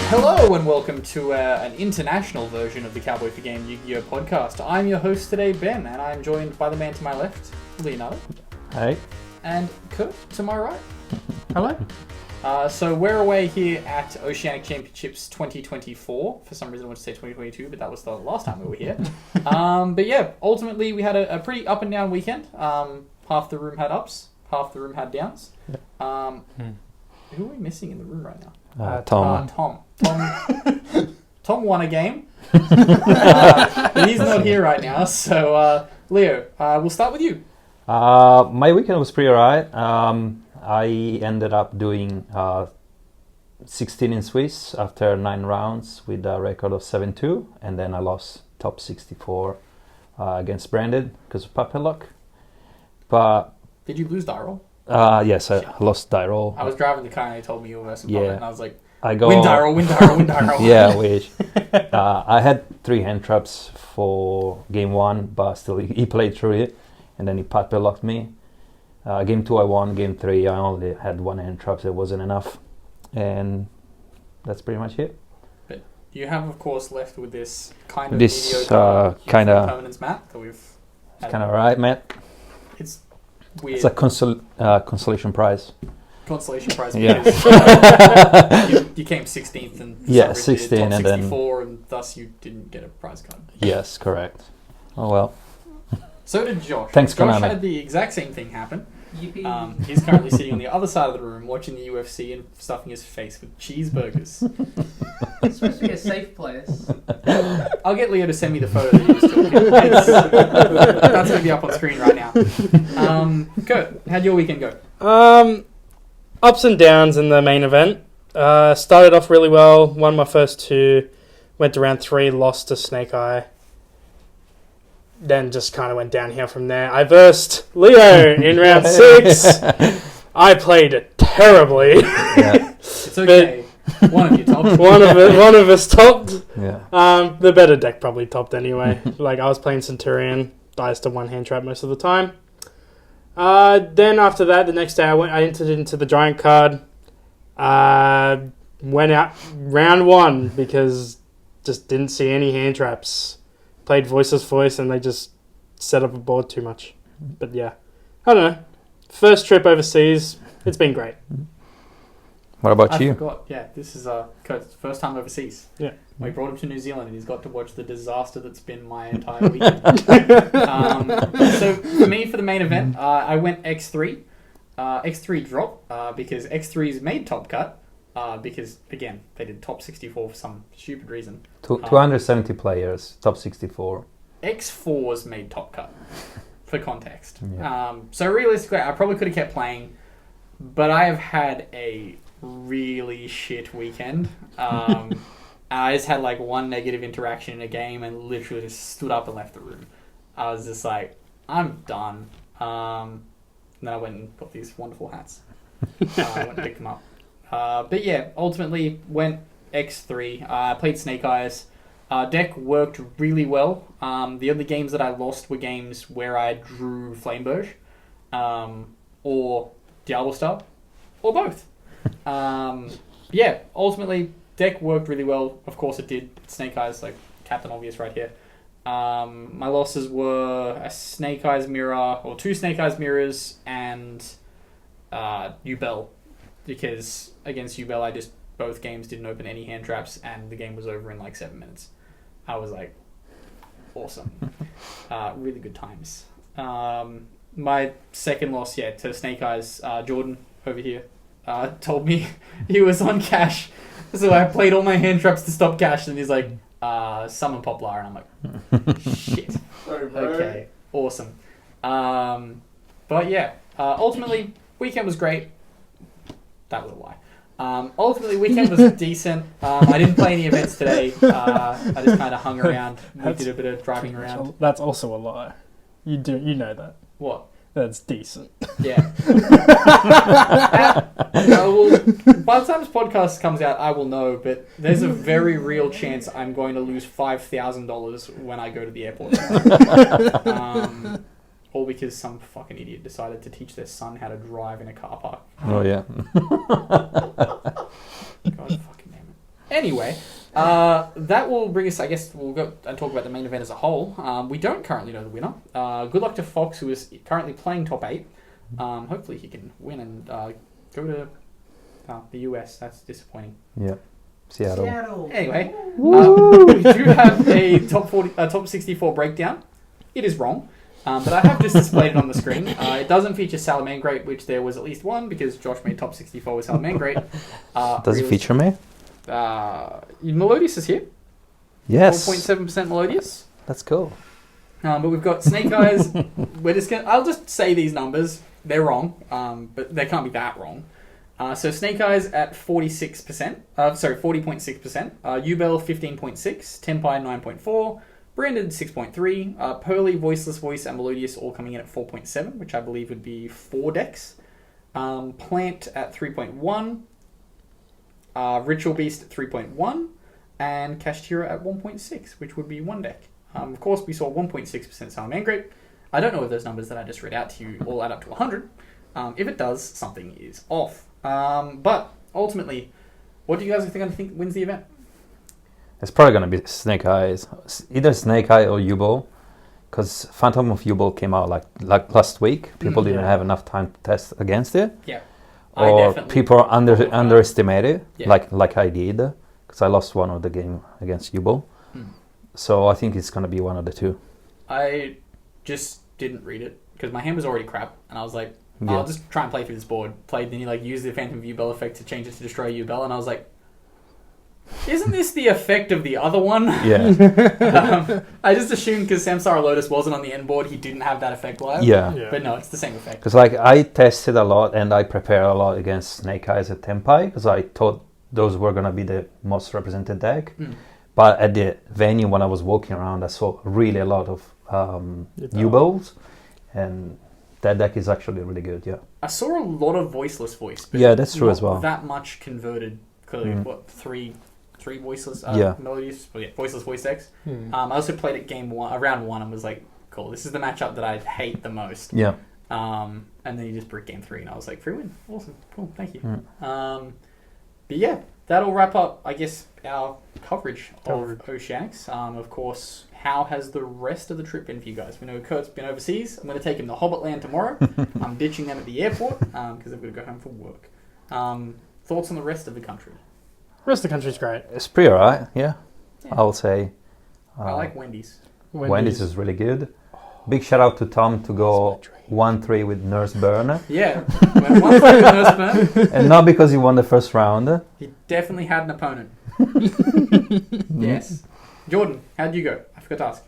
Hello and welcome to an international version of the Cowboy4Game Yu-Gi-Oh podcast. I'm your host today, Ben, and I'm joined by the man to my left, Leonardo. Hey. And Kurt to my right. Hello. So we're away here at Oceanic Championships 2024. For some reason I want to say 2022, but that was the last time we were here. But yeah, ultimately we had a pretty up and down weekend. Half the room had ups, half the room had downs. Who are we missing in the room right now? Tom. Tom won a game. But he's not here right now. So Leo, we'll start with you. My weekend was pretty alright. I ended up doing 16 in Swiss after 9 rounds with a record of 7-2, and then I lost top 64 against Branded because of puppet luck. But did you lose die roll? Yes, I lost die roll. I was driving the car and he told me you were versing puppet, and I was like, win die roll. Yeah, I wish. I had 3 hand traps for game 1, but still he played through it, and then he puppet locked me. Game 2 I won, game 3 I only had 1 hand trap, so it wasn't enough, and that's pretty much it. But you have of course left with this kind of mediocre kind of permanence mat that we've it's kind of alright, Matt. It's weird. It's a consolation prize. Consolation prize Yeah. because you came 16th and 16 top and then 64 and thus you didn't get a prize card. Yes, correct. Oh well. So did Josh. Thanks, Josh Konami. had the exact same thing happen. He's currently sitting on the other side of the room watching the UFC and stuffing his face with cheeseburgers. It's supposed to be a safe place. I'll get Leo to send me the photo that he was talking. That's going to be up on screen right now. Kurt, how'd your weekend go? Ups and downs in the main event. Started off really well, won my first 2, went to round 3, lost to Snake Eye. Then just kind of went downhill from there. I versed Leo in round 6. I played terribly. Yeah. It's okay. One of you topped. One of us topped. Yeah. The better deck probably topped anyway. Like I was playing Centurion, dies to 1 hand trap most of the time. Then after that, the next day I entered into the Giant card. Went out round 1 because just didn't see any hand traps. Played Voiceless Voice and they just set up a board too much. But yeah, I don't know. First trip overseas, it's been great. What about I you? forgot. Yeah, this is Kurt's first time overseas. Yeah. We brought him to New Zealand and he's got to watch the disaster that's been my entire weekend. So for me, for the main event, I went X3. X3 drop because X3's made top cut. Because, again, they did top 64 for some stupid reason. 270 players, top 64. X4's made top cut, for context. Yeah. So realistically, I probably could have kept playing, but I have had a really shit weekend. I just had like 1 negative interaction in a game and literally just stood up and left the room. I was just like, I'm done. And then I went and got these wonderful hats. I went and picked them up. But yeah, ultimately went X3. Played Snake Eyes. Deck worked really well. The other games that I lost were games where I drew Flameburge, or Diablo Star, or both. Yeah, ultimately deck worked really well. Of course it did. Snake Eyes, like Captain Obvious right here. My losses were a Snake Eyes mirror, or 2 Snake Eyes mirrors, and Ubel. Because against Ubel, both games didn't open any hand traps, and the game was over in like 7 minutes. I was like, awesome. Really good times. My second loss, to Snake Eyes, Jordan over here, told me he was on cash. So I played all my hand traps to stop cash, and he's like, summon Poplar, and I'm like, shit. Okay, awesome. But yeah, ultimately, weekend was great. That was a lie. Ultimately, weekend was decent. I didn't play any events today. I just kind of hung around. We did a bit of driving around. That's also a lie. You know that. What? That's decent. Yeah. Well, by the time this podcast comes out, I will know, but there's a very real chance I'm going to lose $5,000 when I go to the airport. All because some fucking idiot decided to teach their son how to drive in a car park. Oh, yeah. God fucking damn it. Anyway, That will bring us, I guess, we'll go and talk about the main event as a whole. We don't currently know the winner. Good luck to Fox, who is currently playing top 8. Hopefully he can win and go to the US. That's disappointing. Yeah. Seattle. Anyway, we do have a top 64 breakdown. It is wrong. But I have just displayed it on the screen. It doesn't feature Salamangrate, which there was at least one because Josh made top 64 with Salamangrate. Does it feature me? Melodious is here. Yes. 4.7% Melodious. That's cool. But we've got Snake Eyes. I'll just say these numbers. They're wrong, but they can't be that wrong. So Snake Eyes at 40.6%. Ubel 15.6. Tenpai 9.4. Branded 6.3, Pearly, Voiceless Voice, and Melodious all coming in at 4.7, which I believe would be 4 decks. Plant at 3.1, Ritual Beast at 3.1, and Kashtira at 1.6, which would be 1 deck. Of course, we saw 1.6% Salamangrate. I don't know if those numbers that I just read out to you all add up to 100. If it does, something is off. But ultimately, what do you guys think wins the event? It's probably going to be Snake Eyes. Either Snake Eye or U-Ball. Because Phantom of U-Ball came out like last week. People didn't have enough time to test against it. Yeah. Or people underestimate it, Yeah. like I did. Because I lost one of the game against U-Ball. So I think it's going to be one of the two. I just didn't read it because my hand was already crap. And I was like, I'll just try and play through this board. Then you use the Phantom of U-Ball effect to change it to destroy U-Ball. And I was like, isn't this the effect of the other one? Yeah. I just assumed because Samsara Lotus wasn't on the end board, he didn't have that effect live. Yeah. But no, it's the same effect. Because I tested a lot and I prepared a lot against Snake Eyes at Tenpai because I thought those were going to be the most represented deck. But at the venue when I was walking around, I saw really a lot of U-Balls, and that deck is actually really good. Yeah. I saw a lot of Voiceless Voice. But yeah, that's true not as well. That much converted. Clearly, three Voiceless Melodious, Voiceless Voice decks. I also played at round 1 and was like, cool, this is the matchup that I hate the most. Yeah. And then you just brick game 3 and I was like, free win. Awesome. Cool. Thank you. But yeah, that'll wrap up, I guess, our coverage of Oceanics. Of course, how has the rest of the trip been for you guys? We know Kurt's been overseas. I'm going to take him to Hobbitland tomorrow. I'm ditching them at the airport because I'm going to go home for work. Thoughts on the rest of the country? The rest of the country's great. It's pretty alright, yeah. I would say. I like Wendy's. Wendy's is really good. Big shout out to Tom to go 1-3 with Nurse Burn. Yeah, went 1-3 with Nurse Burn. And not because he won the first round. He definitely had an opponent. Yes. Jordan, how'd you go? I forgot to ask.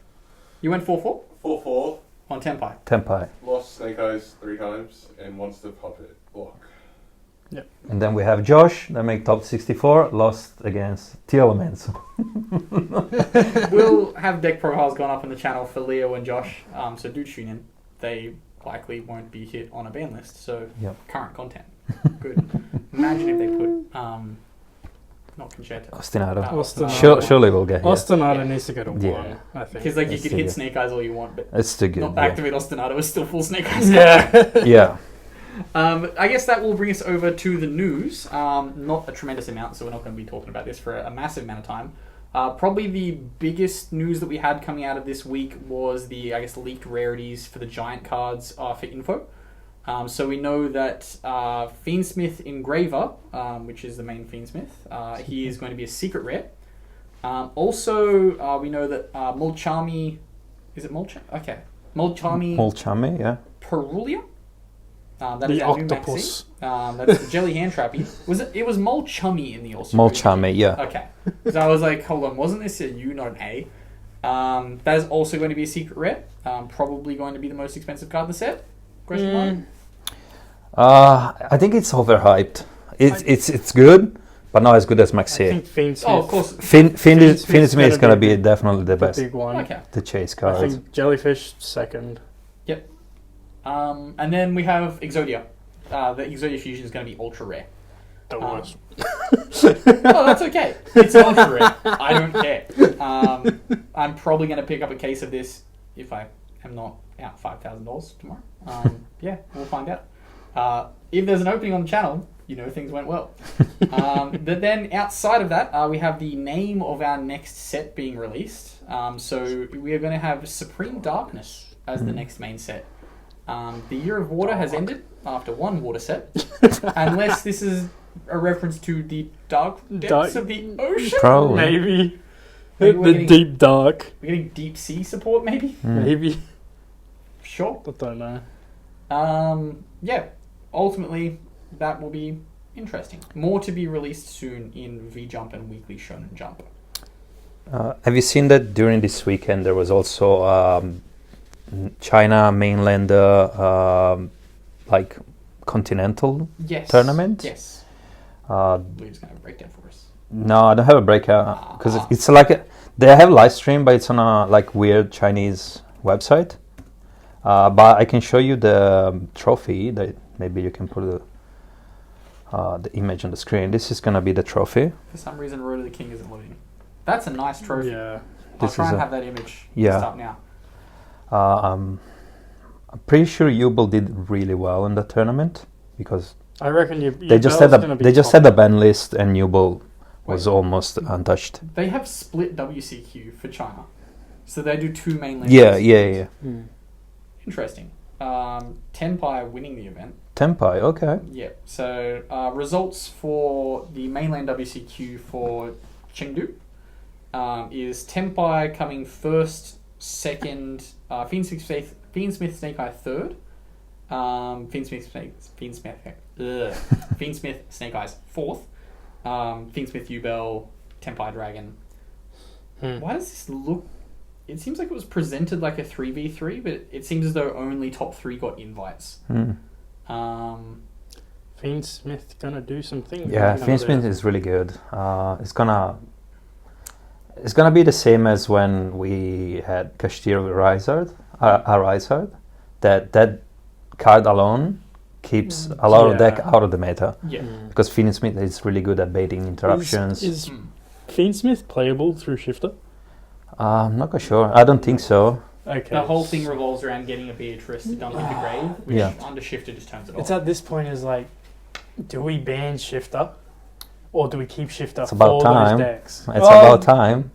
You went 4-4? 4-4. On Tenpai. Tenpai. Lost Snake Eyes 3 times and once the puppet block. Yep. And then we have Josh that make top 64, lost against T-Elements. We'll have deck profiles gone up on the channel for Leo and Josh, so do tune in. They likely won't be hit on a ban list, so current content. Good. Imagine if they put, not Concerto. Ostinato. Surely we'll get here. Ostinato needs to go to 1, I think. Because you could hit Snake Eyes all you want, but it's too good. Not activate Ostinato, it's still full Snake Eyes. Yeah. I guess that will bring us over to the news. Not a tremendous amount, so we're not going to be talking about this for a massive amount of time. Probably the biggest news that we had coming out of this week was the, leaked rarities for the Giant cards for info. So we know that Fiendsmith Engraver, which is the main Fiendsmith, he is going to be a secret rare. Also, we know that Mulchami... Is it Mulchami? Okay. Mulchami, yeah. Perulia? That the is our octopus. new maxi. That's the jelly hand trappy. It was Mulchummy in the also. Mulchummy, yeah. Okay. So I was like, hold on, wasn't this a U, not an A? That is also going to be a secret rare. Probably going to be the most expensive card in the set. Question mark? I think it's overhyped. It's good, but not as good as Maxi. I think Fiendsmith. Oh, of course. Fiendsmith is going to be definitely the best. Big one. Okay. The chase I cards. think Jellyfish second. Yep. And then we have Exodia. The Exodia Fusion is going to be ultra rare. The worst. Oh, that's okay. It's ultra rare. I don't care. I'm probably going to pick up a case of this if I am not out $5,000 tomorrow. Yeah, we'll find out. If there's an opening on the channel, you know things went well. But then outside of that, we have the name of our next set being released. So we are going to have Supreme Darkness as the next main set. The Year of Water has ended after one water set, unless this is a reference to the dark depths of the ocean. Probably. Maybe. Maybe we're The getting- deep dark. We're getting deep sea support, maybe. Maybe. Sure. I don't know. Yeah. Ultimately, that will be interesting. More to be released soon in V Jump and Weekly Shonen Jump. Have you seen that during this weekend there was also China mainland like continental Yes. tournament? Yes. Uh, Lee's going to break down for us. no, I don't have a breakout because it's like they have live stream, but it's on a like weird Chinese website. But I can show you the trophy. That maybe you can put the image on the screen. This is gonna be the trophy. For some reason, Road of the King isn't loading. That's a nice trophy. Yeah. I'll This try is and a- have that image Yeah. stop now. I'm pretty sure Yubel did really well in the tournament because I reckon they just had a ban list and Yubel was Wait. almost untouched. They have split WCQ for China. So they do two mainland. Yeah, WCQs. yeah, yeah. Interesting. Tenpai winning the event. Tenpai, okay. Yeah. So results for the mainland WCQ for Chengdu is Tenpai coming first, second, Fiendsmith Snake Eye third, Fiendsmith Snake Eyes fourth, Fiendsmith Yubel, Tenpai Dragon. Why does this look? It seems like it was presented like a 3v3, but it seems as though only top 3 got invites. Fiendsmith gonna do some things. Yeah, Fiendsmith is really good. It's gonna be the same as when we had Kashtira with Rizard. That card alone keeps a lot of deck out of the meta Yeah. because Fiendsmith is really good at baiting interruptions. Is Fiendsmith playable through Shifter? I'm not quite sure. I don't think so. Okay. The whole thing revolves around getting a Beatrice to dump into grave, which Yeah. under Shifter just turns it off. It's at this point is like, do we ban Shifter, or do we keep Shifter It's about for time. those decks? It's about time.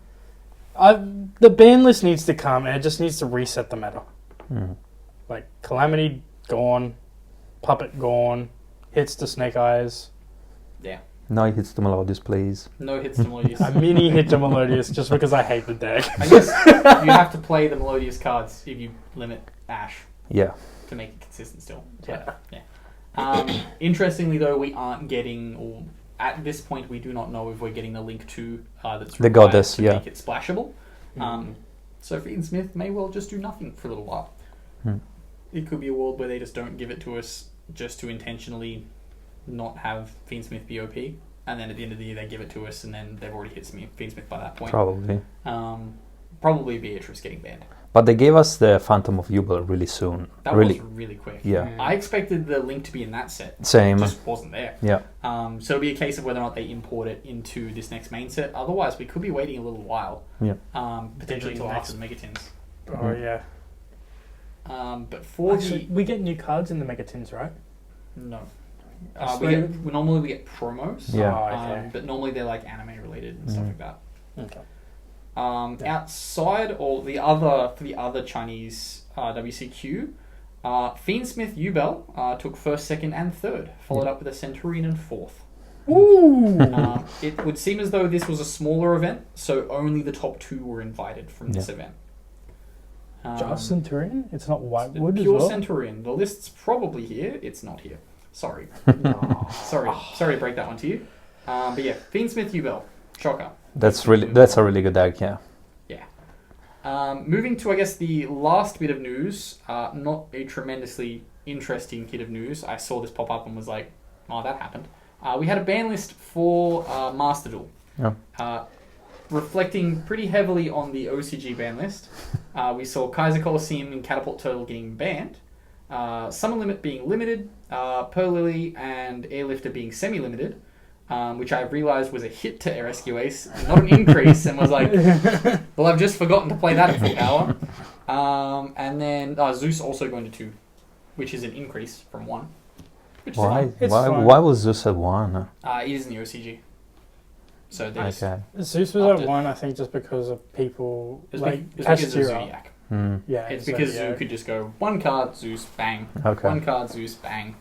The ban list needs to come, and it just needs to reset the meta. Like Calamity gone, Puppet gone, hits to Snake Eyes. Yeah. No hits to Melodious, please. No hits to Melodious. A mini hit to Melodious just because I hate the deck. I guess you have to play the Melodious cards if you limit Ash Yeah. to make it consistent still. But, yeah. Interestingly, though, we aren't getting, or at this point, we do not know if we're getting the link to that's The required goddess, to yeah. make it splashable. So Fiendsmith may well just do nothing for a little while. It could be a world where they just don't give it to us just to intentionally not have Fiendsmith be OP, and then at the end of the year they give it to us, and then they've already hit Fiendsmith by that point. Probably. Probably Beatrice getting banned. But they gave us the Phantom of Yubel really soon. That really. was really quick. Yeah. I expected the link to be in that set. Same. It just wasn't there. Yeah. So it'll be a case of whether or not they import it into this next main set. Otherwise, we could be waiting a little while. Yeah. Potentially until after the Megatins. Oh yeah. But for Actually, we get new cards in the Megatins, right? no. I We normally get promos. Yeah. Oh, okay. But normally they're like anime related and stuff like that. Okay. Outside or the other Chinese WCQ, Fiendsmith Yubel took first, second, and third, followed up with a Centurion in fourth. Ooh. It would seem as though this was a smaller event, so only the top 2 were invited from this event. Just Centurion? It's not Whitewood as Pure well? Centurion. The list's probably here. It's not here. Sorry. Sorry to break that one to you. But yeah, Fiendsmith Yubel. Shocker. That's a really good deck, yeah. Moving to, I guess, the last bit of news. Not a tremendously interesting bit of news. I saw this pop up and was like, oh, that happened. We had a ban list for Master Duel. Yeah. Reflecting pretty heavily on the OCG ban list. We saw Kaiser Coliseum and Catapult Turtle getting banned. Summer Limit being limited. Pearl Lily and Airlifter being semi-limited. Which I realised was a hit to Rescue Ace, not an increase, and was like, well, I've just forgotten to play that at full power. And then Zeus also going to 2, which is an increase from 1. which Why? is It's Why? fine. Why was Zeus at 1? fine. It is in the OCG. So there's Okay. Zeus was Up at to- 1, I think, just because of people it's, like it's because of Kashtira. Zodiac. Hmm. Yeah, It's so, because yeah. Zoo could just go one card, Zeus, bang. Okay. One card, Zeus, bang.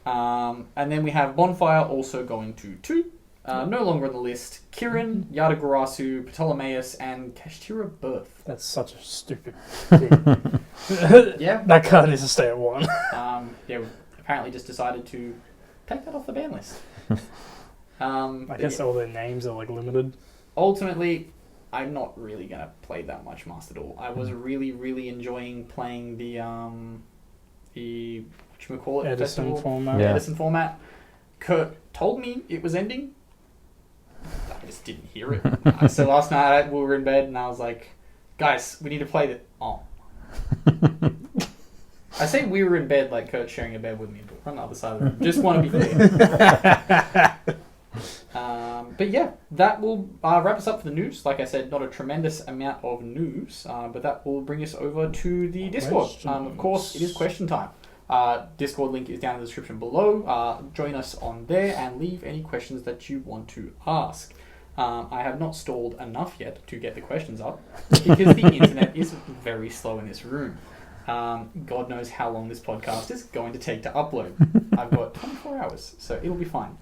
And then we have Bonfire also going to 2. No longer on the list. Kirin, Yadagarasu, Ptolemaeus, and Kashtira Birth. That's such a stupid thing. Yeah. That card needs to stay at 1. Yeah, apparently just decided to take that off the ban list. I But guess yeah, all their names are like limited. ultimately, I'm not really going to play that much Master Duel. I was really, really enjoying playing the whatchamacallit, Edison festival? format. Yeah. Edison format. Kurt told me it was ending. I just didn't hear it. So last night we were in bed and I was like, guys, we need to play that. Oh. I say we were in bed like Kurt's sharing a bed with me, but we're on the other side of the room. Just want to be clear. But yeah, that will wrap us up for the news. Like I said, not a tremendous amount of news, but that will bring us over to the Discord. Of course, it is question time. Discord link is down in the description below. Join us on there and leave any questions that you want to ask. I have not stalled enough yet to get the questions up because the internet is very slow in this room. God knows how long this podcast is going to take to upload. I've got 24 hours, so it'll be fine.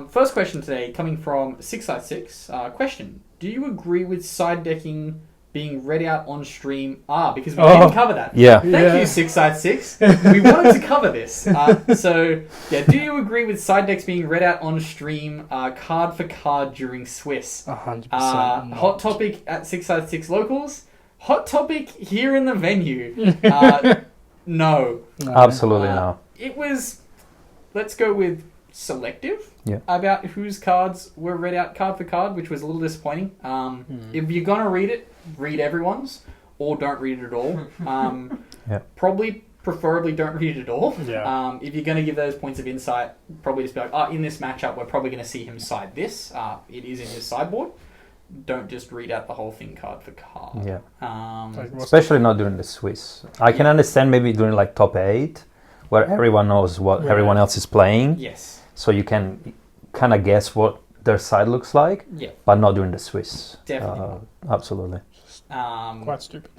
First question today coming from 696. Question: do you agree with side decking being read out on stream? Because we didn't cover that. Yeah. Thank you, 696. We wanted to cover this. So, yeah, do you agree with side decks being read out on stream card for card during Swiss? 100%. Hot topic at 696 locals. Hot topic here in the venue. No. Absolutely no. It was, let's go with selective Yeah. about whose cards were read out card for card, which was a little disappointing. If you're going to read it, read everyone's, or don't read it at all. Yeah. Probably, preferably don't read it at all. Yeah. If you're going to give those points of insight, probably just be like, in this matchup, we're probably going to see him side this. It is in his sideboard. Don't just read out the whole thing card for card. Yeah. Like, what's Especially not during the Swiss. I can understand maybe during like top 8, where everyone knows what Yeah. everyone else is playing. Yes. So you can kind of guess what their side looks like, Yeah. but not during the Swiss. Definitely Absolutely. quite stupid.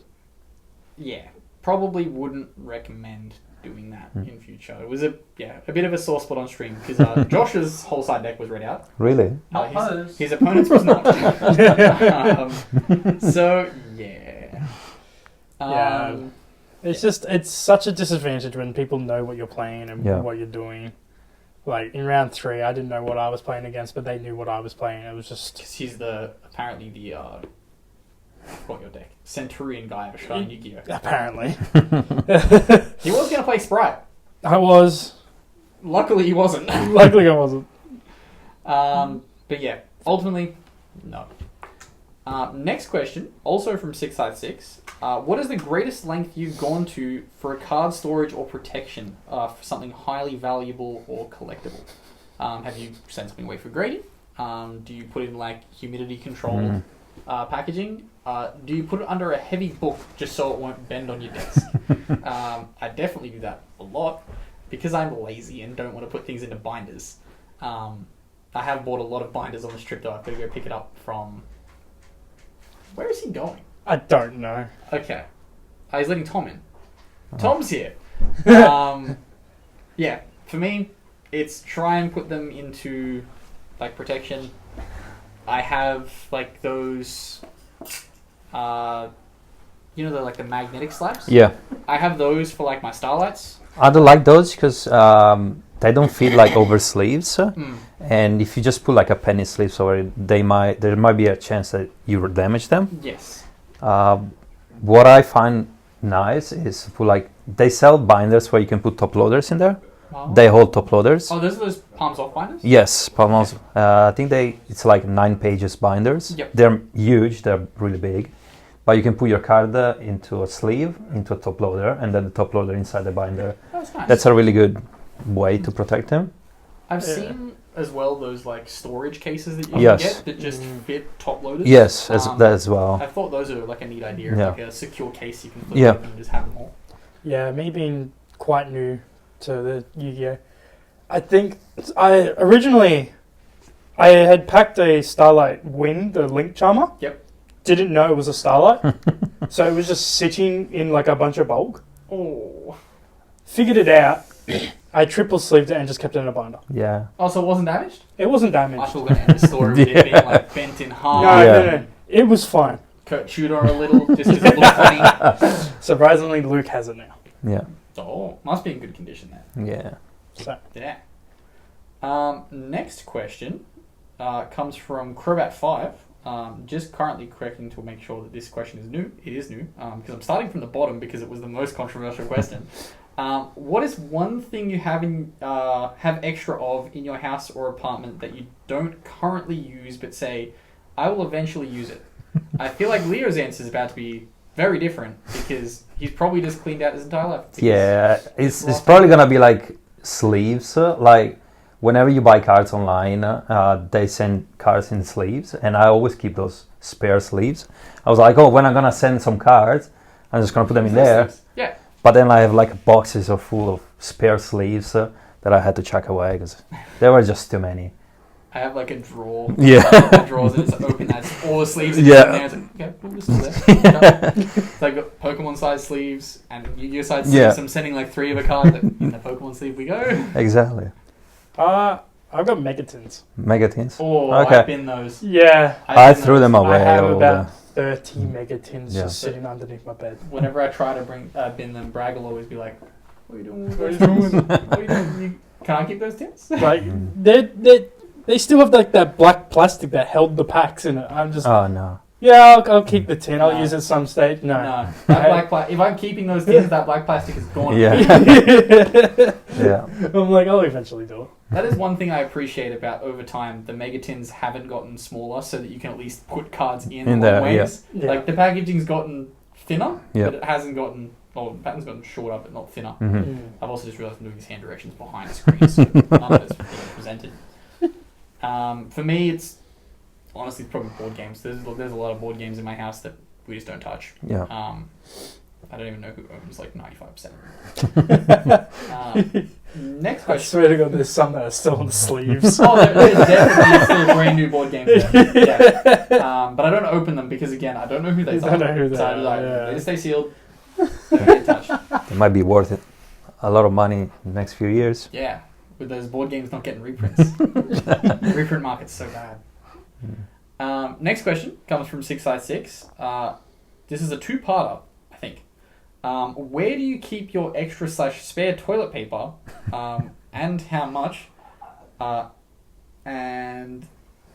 Yeah. Probably wouldn't recommend doing that in future. It was a bit of a sore spot on stream because Josh's whole side deck was read out. Really? Not hers. His opponent's was not. So yeah. Yeah. It's such a disadvantage when people know what you're playing and Yeah. what you're doing. Like in round 3, I didn't know what I was playing against, but they knew what I was playing. It was just Because he's apparently the what your deck Centurion guy of Australian Yu-Gi-Oh. apparently. He was gonna play Sprite. I was. Luckily, he wasn't. Luckily, I wasn't. But yeah, ultimately, no. Next question, also from 656. What is the greatest length you've gone to for a card storage or protection for something highly valuable or collectible? Have you sent something away for grading? Do you put in like humidity controlled packaging? Do you put it under a heavy book just so it won't bend on your desk? I definitely do that a lot because I'm lazy and don't want to put things into binders. I have bought a lot of binders on this trip though. I've got to go pick it up from... Where is he going? I don't know. Okay. He's letting Tom in. Tom's here. Yeah, for me, it's try and put them into like protection. I have like those, the like the magnetic slabs. Yeah. I have those for like my starlights. I don't like those because they don't feel like over sleeves. And if you just put like a penny sleeve over it, there might be a chance that you will damage them. Yes. What I find nice is put like they sell binders where you can put top loaders in there. Oh. They hold top loaders. Oh, those are those palms off binders? Yes, palms. I think it's like 9 pages binders. Yep. They're huge. They're really big. But you can put your card into a sleeve, into a top loader, and then the top loader inside the binder. That's nice. That's a really good way to protect them. I've seen as well those like storage cases that you Yes. can get that just fit top loaders. Yes, that as well. I thought those are like a neat idea, Yeah. like a secure case you can flip Yeah. open and just have them all. Yeah, me being quite new to the Yu-Gi-Oh, I think I had packed a Starlight Wind, the Link Charmer. Yep. Didn't know it was a Starlight, so it was just sitting in like a bunch of bulk. Oh. Figured it out. I triple sleeved it and just kept it in a binder. Yeah. Also, it wasn't damaged? It wasn't I damaged. thought we were going to end the story with it being like bent in half. No, Yeah. no. It was fine. Kurt Tudor a little, just because it looked funny. Surprisingly, Luke has it now. Yeah. Oh, must be in good condition then. Yeah. So Yeah. Next question comes from Crobat5. Just currently correcting to make sure that this question is new. It is new because I'm starting from the bottom because it was the most controversial question. What is one thing you have extra of in your house or apartment that you don't currently use but say, I will eventually use it? I feel like Leo's answer is about to be very different because he's probably just cleaned out his entire life. Yeah, it's probably gonna be like sleeves. Like whenever you buy cards online, they send cards in sleeves, and I always keep those spare sleeves. I was like, oh, when I'm gonna send some cards, I'm just gonna put them in there. Yeah. But then I have like boxes of full of spare sleeves that I had to chuck away because there were just too many. I have like a drawer. Yeah. The drawers and it's open. That's all the sleeves in Yeah. there. It's like, okay, we'll just do that. It's like got Pokemon size sleeves and Yu-Gi-Oh size sleeves. Yeah. I'm sending like 3 of a card. In the Pokemon sleeve we go. Exactly. I've got Megatins. Megatins. Oh, Okay. I've been those. Yeah, I been threw those. them I away. have all about 30 Megatins Yeah. just sitting underneath my bed. Whenever I try to bin them, Bragg will always be like, what are you doing with those? What are you doing? Can I keep those tins? Like they still have like that black plastic that held the packs in it. I'm just Oh no. yeah, I'll keep the tin. I'll No. use it some stage. No. No. If I'm keeping those tins, that black plastic is gone. Yeah. Yeah. I'm like, I'll eventually do it. That is one thing I appreciate about over time. The Megatins haven't gotten smaller so that you can at least put cards in In there, ways. yeah. Like the packaging's gotten thinner, Yeah. but it hasn't gotten. Well, the pattern's gotten shorter, but not thinner. Hmm. I've also just realised I'm doing these hand directions behind the screen, so none of it's being presented. For me, it's honestly probably board games. There's a lot of board games in my house that we just don't touch. Yeah. I don't even know who owns like 95%. Next I question. swear to God, there's some that are still on the sleeves. Oh, there's definitely still brand new board games there. Yeah. But I don't open them because, again, I don't know who they You are. don't know who they So are, like, yeah. they just stay sealed. They don't get touched. It might be worth it. A lot of money in the next few years. Yeah, with those board games not getting reprints. Reprint market's so bad. Next question comes from 656. This is a two-parter, I think. Where do you keep your extra/spare toilet paper, and how much? And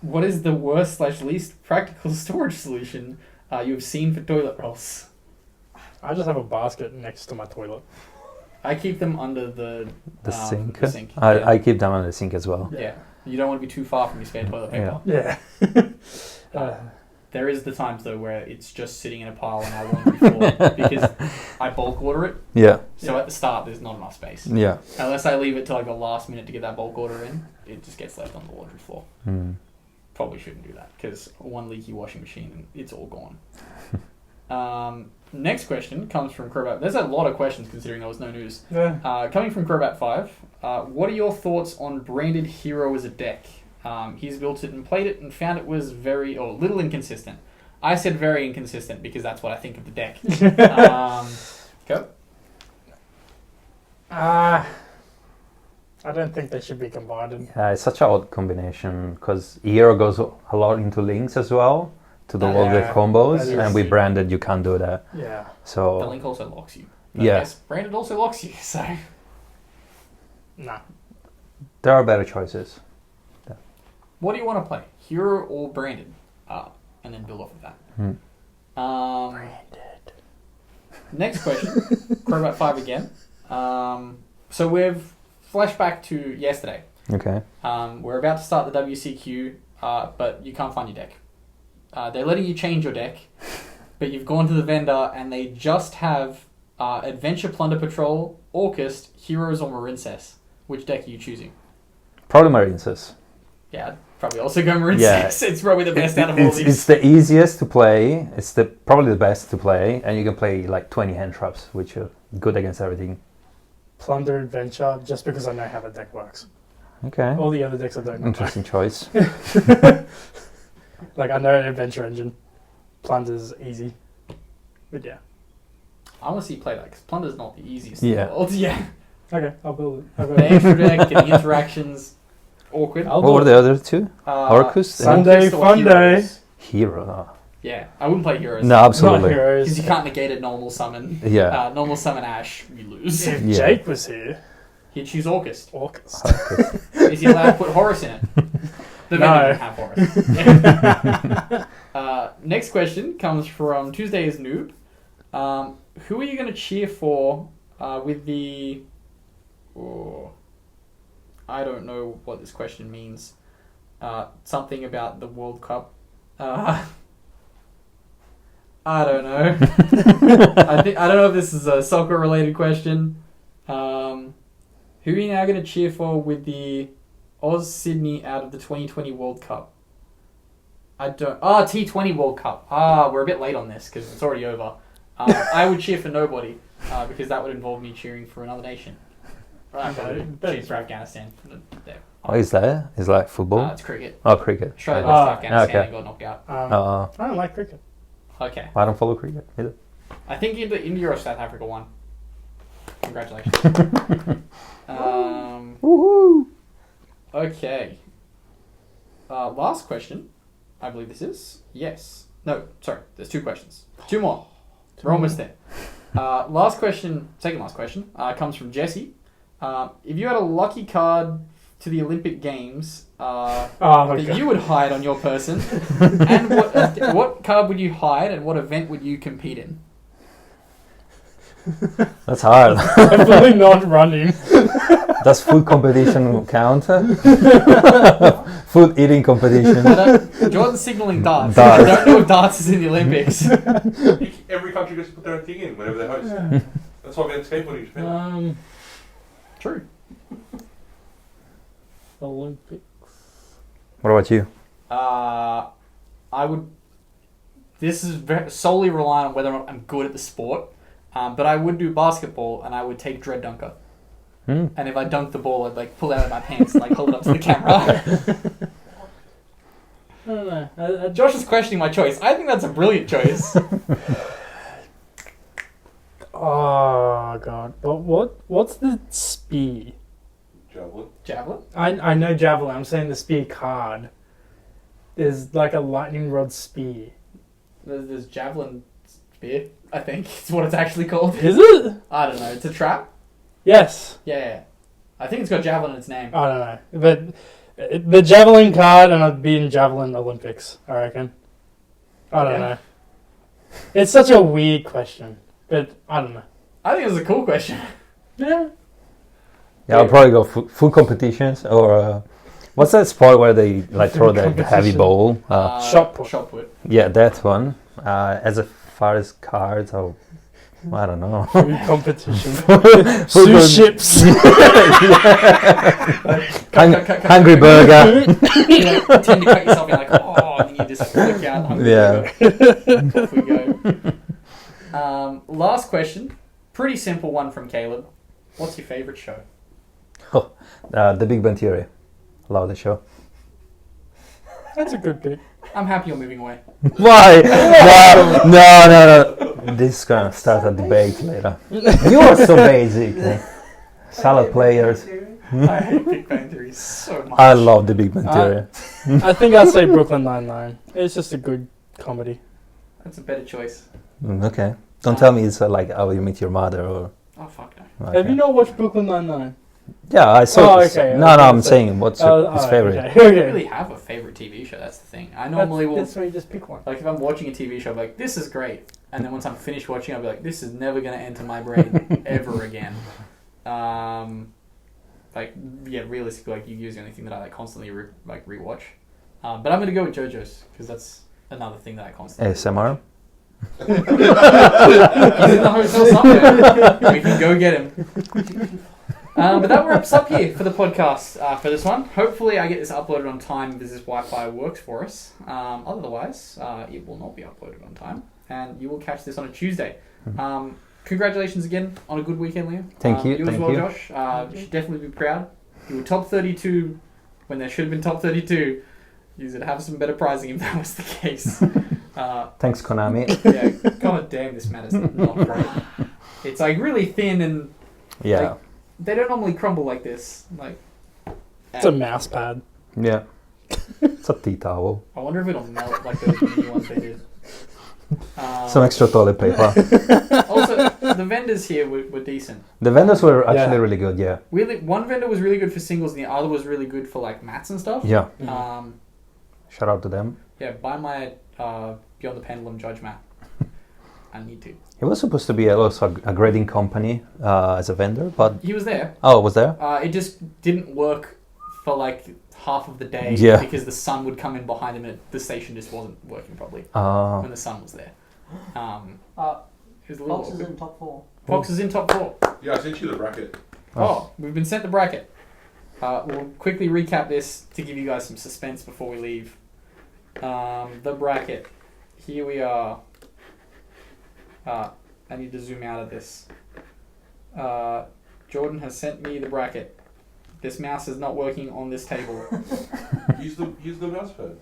what is the worst/least practical storage solution you've seen for toilet rolls? I just have a basket next to my toilet. I keep them under the Sink. The sink. I keep them on the sink as well. Yeah. You don't want to be too far from your spare toilet paper. Yeah. Yeah. There is the times though where it's just sitting in a pile on our laundry floor because I bulk order it. Yeah. So at the start there's not enough space. Yeah. Unless I leave it till like the last minute to get that bulk order in, it just gets left on the laundry floor. Mm. Probably shouldn't do that because one leaky washing machine and it's all gone. Next question comes from Crobat. There's a lot of questions considering there was no news. Yeah. Coming from Crobat5, what are your thoughts on branded hero as a deck? He's built it and played it and found it was little inconsistent. I said very inconsistent because that's what I think of the deck. Go. I don't think they should be combined. Yeah, it's such an odd combination because Hero goes a lot into links as well to do all the Yeah, combos, that is and with true. branded you can't do that. Yeah. The So link also locks you. But Yeah. yes, branded also locks you, so... Nah. there are better choices. What do you want to play? Hero or branded? And then build off of that. Branded. Next question. Crobat5 again. So we've flashback to yesterday. Okay. We're about to start the WCQ, but you can't find your deck. They're letting you change your deck, but you've gone to the vendor and they just have Adventure Plunder Patrol, Orcust, Heroes, or Marincess. Which deck are you choosing? Probably Marincess. Yeah, I'd probably also go Marincess. Yeah. It's probably the best out of all It's these. the easiest to play. It's probably the best to play, and you can play like 20 hand traps, which are good against everything. Plunder Adventure, just because I know how the deck works. Okay. All the other decks I don't know. Interesting choice. Like, I know Adventure Engine. Plunder's easy. But yeah. I want to see you play that because Plunder's not the easiest Yeah. in the world. Yeah. Okay, I'll build it. I'll The build it. extra deck and the interactions, awkward. I'll What do were it. the other two? Orcus? Sunday Orcus or Fun Day. Heroes. Hero. Yeah, I wouldn't play Heroes. No, Not absolutely. Heroes. Because you can't negate a normal summon. Yeah. Normal summon Ash, you lose. If Yeah. Jake was here, He'd choose Orcus. Orcus. Is he allowed to put Horus in it? The No. vendor can have Horus. Next question comes from Tuesday's Noob. Who are you going to cheer for with the... Oh, I don't know what this question means. Something about the World Cup. I don't know. I don't know if this is a soccer-related question. Who are you now going to cheer for with the Oz Sydney out of the 2020 World Cup? I don't... T20 World Cup. We're a bit late on this because it's already over. I would cheer for nobody because that would involve me cheering for another nation. I would cheer for Afghanistan. There. Oh, is that? Is that football? It's cricket. Oh, cricket. Australia Oh, lost to Afghanistan okay. and got knocked out. I don't like cricket. Okay. I don't follow cricket either. I think either India or South Africa won. Congratulations. Woohoo! Okay. Last question. I believe this is. Yes. No, sorry. There's 2 questions. 2 more. We're almost there. Last question, second last question, comes from Jesse. If you had a lucky card to the Olympic Games that you would hide on your person, and what card would you hide and what event would you compete in? That's hard. Definitely not running. Does food competition count? Food eating competition. Jordan's signaling darts. Darts. I don't know if darts is in the Olympics. Every country gets to put their own thing in whenever they host. That's why we had skateboarding in Japan. True. Olympics. What about you? I would... This is solely reliant on whether or not I'm good at the sport. But I would do basketball, and I would take Dread Dunker. And if I dunked the ball, I'd pull it out of my pants and hold it up to the camera. I don't know. Josh is questioning my choice. I think that's a brilliant choice. Oh god. What's the spear? Javelin. Javelin? I know javelin. I'm saying the spear card. There's like a lightning rod spear. There's Javelin Spear, I think. It's what it's actually called. Is it? I don't know. It's a trap? Yes. Yeah. I think it's got Javelin in its name. I don't know. But the javelin card, and I'd be in javelin Olympics, I reckon. I don't know. It's such a weird question, but I don't know. I think it's a cool question. Yeah. Yeah, I'll probably go food competitions or what's that sport where they throw that heavy competition. ball? Shot put. Shot put. Yeah, that one. As far as cards, I don't know. Food competition. Food Sous ships. Hungry burger. You tend to cut yourself in and then you just flick out. Hungry Yeah. burger. Off we go. Last question. Pretty simple one from Caleb. What's your favourite show? The Big Bang Theory. Love the show. That's a good pick. I'm happy you're moving away. Why? No. This is gonna start a debate later. You are so basic. Salad players. I hate Big Bang Theory so much. I love the Big Bang Theory. I think I'd say Brooklyn Nine-Nine. It's just a good comedy. That's a better choice. Okay. Don't tell me it's like How You Meet Your Mother or... Oh, fuck no. Okay. Have you not watched Brooklyn Nine-Nine? Yeah, I saw. Oh, okay. No, I'm saying what's his favorite. I don't really have a favourite TV show, that's the thing. I normally will... That's why you just pick one. Like, if I'm watching a TV show, I'm like, this is great. And then once I'm finished watching, I'll be like, this is never going to enter my brain ever again. Realistically, you use the only thing that I constantly rewatch. But I'm going to go with JoJo's, because that's another thing that I constantly ASMR? He's in the hotel somewhere. We can go get him. But that wraps up here for the podcast for this one. Hopefully I get this uploaded on time because this Wi-Fi works for us. Otherwise, it will not be uploaded on time. And you will catch this on a Tuesday. Congratulations again on a good weekend, Liam. Thank you. You as Thank well, you. Josh. You should definitely be proud. you were top 32 when there should have been top 32. You should have some better pricing if that was the case. Thanks, Konami. Yeah, god damn, this mat is not great. It's like really thin and Yeah, like, they don't normally crumble like this. Like, It's a mouse pad. yeah. It's a tea towel. I wonder if it'll melt like those mini ones they did. Some extra toilet paper. Also, the vendors here were decent. The vendors were actually Yeah. really good. Yeah, Really, one vendor was really good for singles, and the other was really good for like mats and stuff. yeah. Yeah, Shout out to them. buy my Beyond the Pendulum Judge mat. I need to. He was supposed to be also a grading company as a vendor, but He was there. oh, was there? It just didn't work for like half of the day Yeah. because the sun would come in behind him and the station just wasn't working properly when the sun was there. It was a little Fox is awkward. in top 4. Fox is in top 4. Yeah, I sent you the bracket. Oh, we've been sent the bracket. We'll quickly recap this to give you guys some suspense before we leave. The bracket. Here we are. I need to zoom out of this. Jordan has sent me the bracket. This mouse is not working on this table. Use the mouse pad.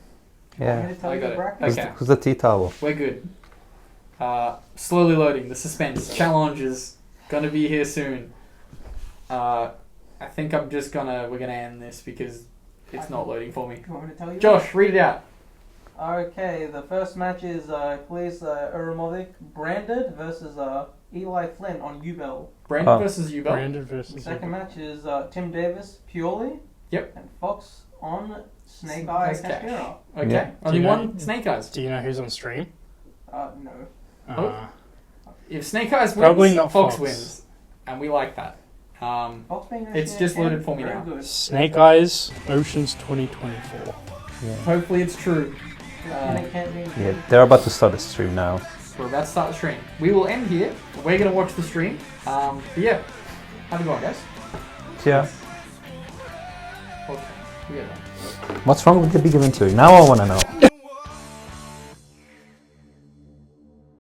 I'm Yeah. going to tell I you got the it. bracket. Who's, Okay. who's the tea towel? We're good. Slowly loading. The suspense. Challenge is gonna be here soon. I think we're gonna end this because it's not loading for me. Do you want me to tell you? Josh, read it out. Okay, the first match is Police Aeromotic Branded versus Eli Flynn on Ubel. Brandon Oh. versus Ubel. Branded The versus. second match is Tim Davis Purely. Yep. And Fox on Snake Snake Eye Eyes Cash. Cashmere. Okay. Yeah. Only Do you know- one Snake Eyes. Do you know who's on stream? No. Oh. If Snake Eyes wins, Probably not Fox Fox. wins, and we like that. Fox being It's actually just loaded for me very now. good. Snake Eyes Oceans 2024. Yeah. Hopefully it's true. And they can't be Yeah, they're about to start the stream now. We're about to start the stream. We will end here. We're gonna watch the stream. But yeah, how's it going, guys? Yeah. Okay. We got that. What's wrong with the big inventory? Now I want to know.